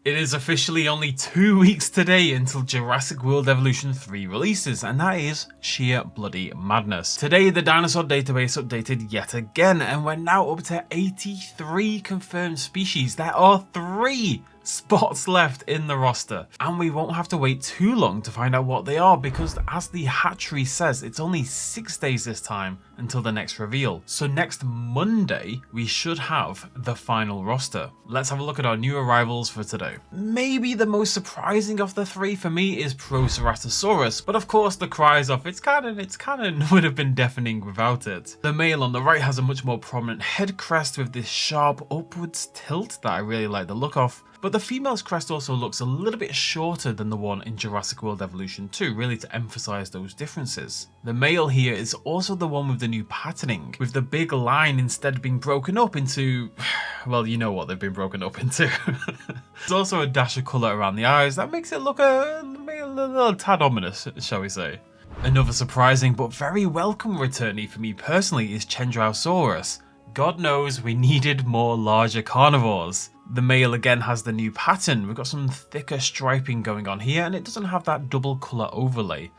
It is officially only 2 weeks today until Jurassic World Evolution 3 releases, and that is sheer bloody madness. Today, the dinosaur database updated yet again, and we're now up to 83 confirmed species. There are 3 spots left in the roster, and we won't have to wait too long to find out what they are, because as the hatchery says, it's only 6 days this time until the next reveal. So next Monday, we should have the final roster. Let's have a look at our new arrivals for today. Maybe the most surprising of the 3 for me is Proceratosaurus, but of course the cries of its canon would have been deafening without it. The male on the right has a much more prominent head crest with this sharp upwards tilt that I really like the look of. But the female's crest also looks a little bit shorter than the one in Jurassic World Evolution 2, really to emphasize those differences. The male here is also the one with the new patterning, with the big line instead being broken up into, well, you know what they've been broken up into. There's also a dash of colour around the eyes that makes it look a little tad ominous, shall we say. Another surprising but very welcome returnee for me personally is Chendrausaurus. God knows we needed more larger carnivores. The male again has the new pattern. We've got some thicker striping going on here, and it doesn't have that double colour overlay.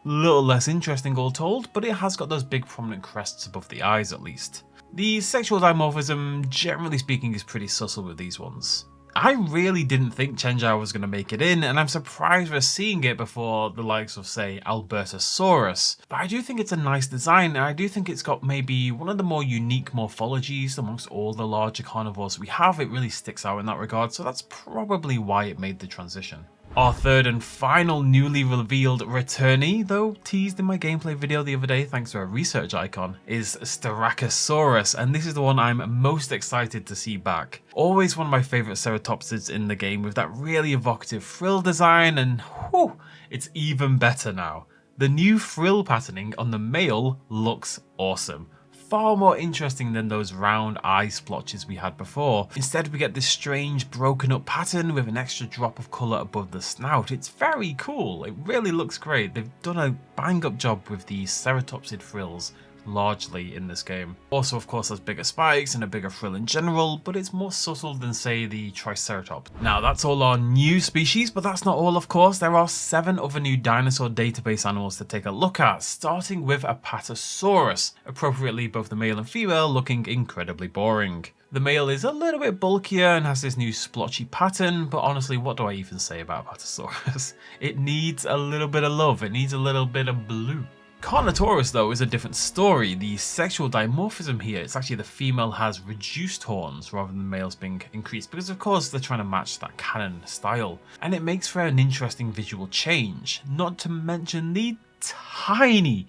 Little less interesting all told, but it has got those big prominent crests above the eyes at least. The sexual dimorphism, generally speaking, is pretty subtle with these ones. I really didn't think Chendrau was going to make it in, and I'm surprised we're seeing it before the likes of, say, Albertosaurus. But I do think it's a nice design, and I do think it's got maybe one of the more unique morphologies amongst all the larger carnivores we have. It really sticks out in that regard, so that's probably why it made the transition. Our third and final newly revealed returnee, though teased in my gameplay video the other day thanks to a research icon, is Styracosaurus, and this is the one I'm most excited to see back. Always one of my favourite ceratopsids in the game, with that really evocative frill design, and whew, it's even better now. The new frill patterning on the male looks awesome. Far more interesting than those round eye splotches we had before. Instead we get this strange broken up pattern with an extra drop of colour above the snout. It's very cool, it really looks great. They've done a bang up job with the ceratopsid frills largely in this game. Also of course has bigger spikes and a bigger frill in general, but it's more subtle than say the Triceratops. Now that's all our new species, but that's not all of course. There are 7 other new dinosaur database animals to take a look at, starting with Apatosaurus, appropriately both the male and female looking incredibly boring. The male is a little bit bulkier and has this new splotchy pattern, but honestly what do I even say about Apatosaurus? It needs a little bit of love, it needs a little bit of blue. Carnotaurus though is a different story. The sexual dimorphism here, it's actually the female has reduced horns rather than the males being increased, because of course they're trying to match that canon style. And it makes for an interesting visual change, not to mention the tiny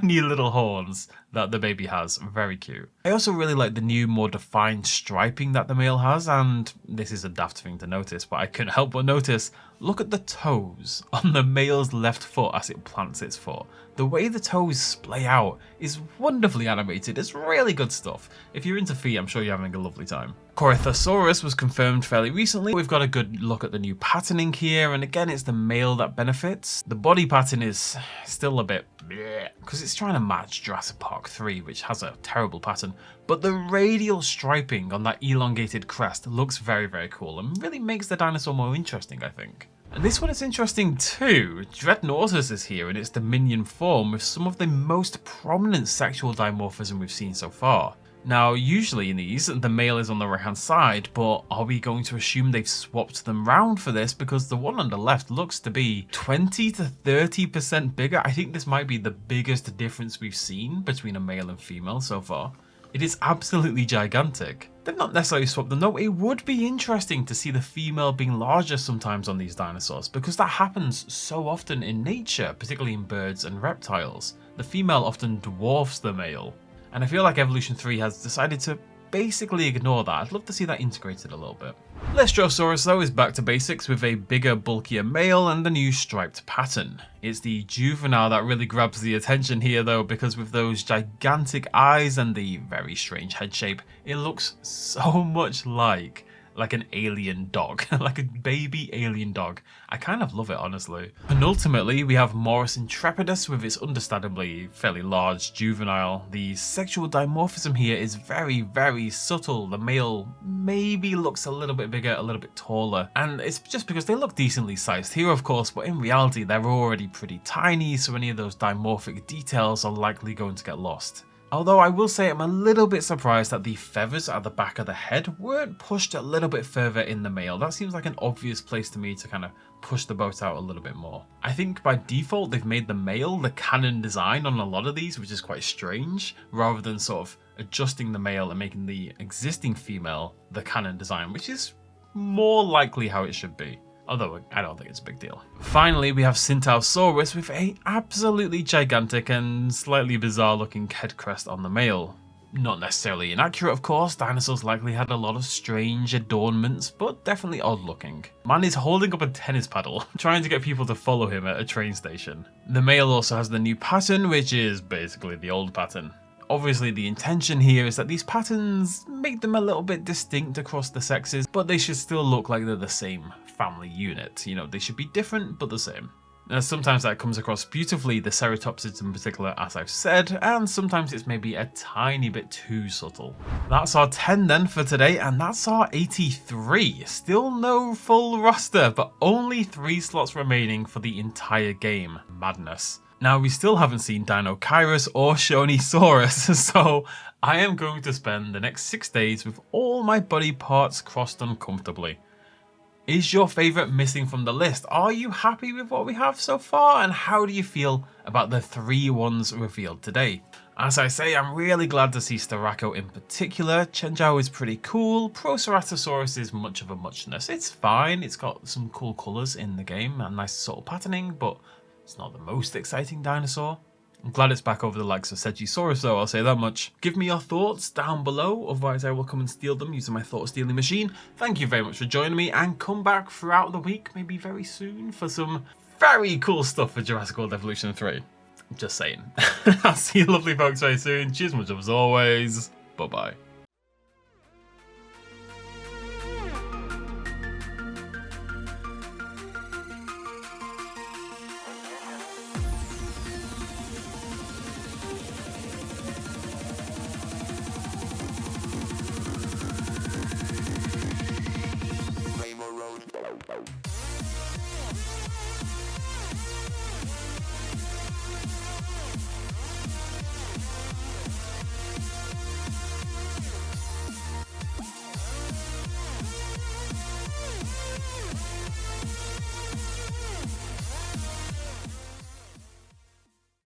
little horns that the baby has. Very cute. I also really like the new, more defined striping that the male has, and this is a daft thing to notice, but I couldn't help but notice, look at the toes on the male's left foot as it plants its foot. The way the toes splay out is wonderfully animated. It's really good stuff. If you're into feet, I'm sure you're having a lovely time. Corythosaurus was confirmed fairly recently. We've got a good look at the new patterning here, and again it's the male that benefits. The body pattern is still a bit because it's trying to match Jurassic Park 3, which has a terrible pattern, but the radial striping on that elongated crest looks very, very cool and really makes the dinosaur more interesting, I think. And this one is interesting too. Dreadnoughtus is here in its Dominion form with some of the most prominent sexual dimorphism we've seen so far. Now, usually in these, the male is on the right hand side, but are we going to assume they've swapped them round for this? Because the one on the left looks to be 20 to 30% bigger. I think this might be the biggest difference we've seen between a male and female so far. It is absolutely gigantic. They've not necessarily swapped them though. It would be interesting to see the female being larger sometimes on these dinosaurs, because that happens so often in nature, particularly in birds and reptiles. The female often dwarfs the male. And I feel like Evolution 3 has decided to basically ignore that. I'd love to see that integrated a little bit. Lystrosaurus though is back to basics with a bigger, bulkier male and the new striped pattern. It's the juvenile that really grabs the attention here though, because with those gigantic eyes and the very strange head shape, it looks so much like like an alien dog, like a baby alien dog. I kind of love it, honestly. And ultimately, we have Morris Intrepidus with its understandably fairly large juvenile. The sexual dimorphism here is very, very subtle. The male maybe looks a little bit bigger, a little bit taller, and it's just because they look decently sized here, of course, but in reality, they're already pretty tiny, so any of those dimorphic details are likely going to get lost. Although I will say I'm a little bit surprised that the feathers at the back of the head weren't pushed a little bit further in the male. That seems like an obvious place to me to kind of push the boat out a little bit more. I think by default they've made the male the canon design on a lot of these, which is quite strange, rather than sort of adjusting the male and making the existing female the canon design, which is more likely how it should be. Although I don't think it's a big deal. Finally, we have Centaurosaurus with a absolutely gigantic and slightly bizarre looking head crest on the male. Not necessarily inaccurate, of course, dinosaurs likely had a lot of strange adornments, but definitely odd looking. Man is holding up a tennis paddle, trying to get people to follow him at a train station. The male also has the new pattern, which is basically the old pattern. Obviously, the intention here is that these patterns make them a little bit distinct across the sexes, but they should still look like they're the same family unit. You know, they should be different, but the same. Now, sometimes that comes across beautifully, the ceratopsids in particular, as I've said, and sometimes it's maybe a tiny bit too subtle. That's our 10 then for today, and that's our 83. Still no full roster, but only 3 slots remaining for the entire game. Madness. Now, we still haven't seen Dinokairos or Shonisaurus, so I am going to spend the next 6 days with all my body parts crossed uncomfortably. Is your favourite missing from the list? Are you happy with what we have so far? And how do you feel about the 3 ones revealed today? As I say, I'm really glad to see Styraco in particular. Chenjiao is pretty cool. Proceratosaurus is much of a muchness. It's fine, it's got some cool colours in the game and nice subtle patterning, but it's not the most exciting dinosaur. I'm glad it's back over the likes of Segisaurus though, I'll say that much. Give me your thoughts down below, otherwise I will come and steal them using my thought stealing machine. Thank you very much for joining me, and come back throughout the week, maybe very soon, for some very cool stuff for Jurassic World Evolution 3. Just saying. I'll see you lovely folks very soon. Cheers much as always. Bye bye.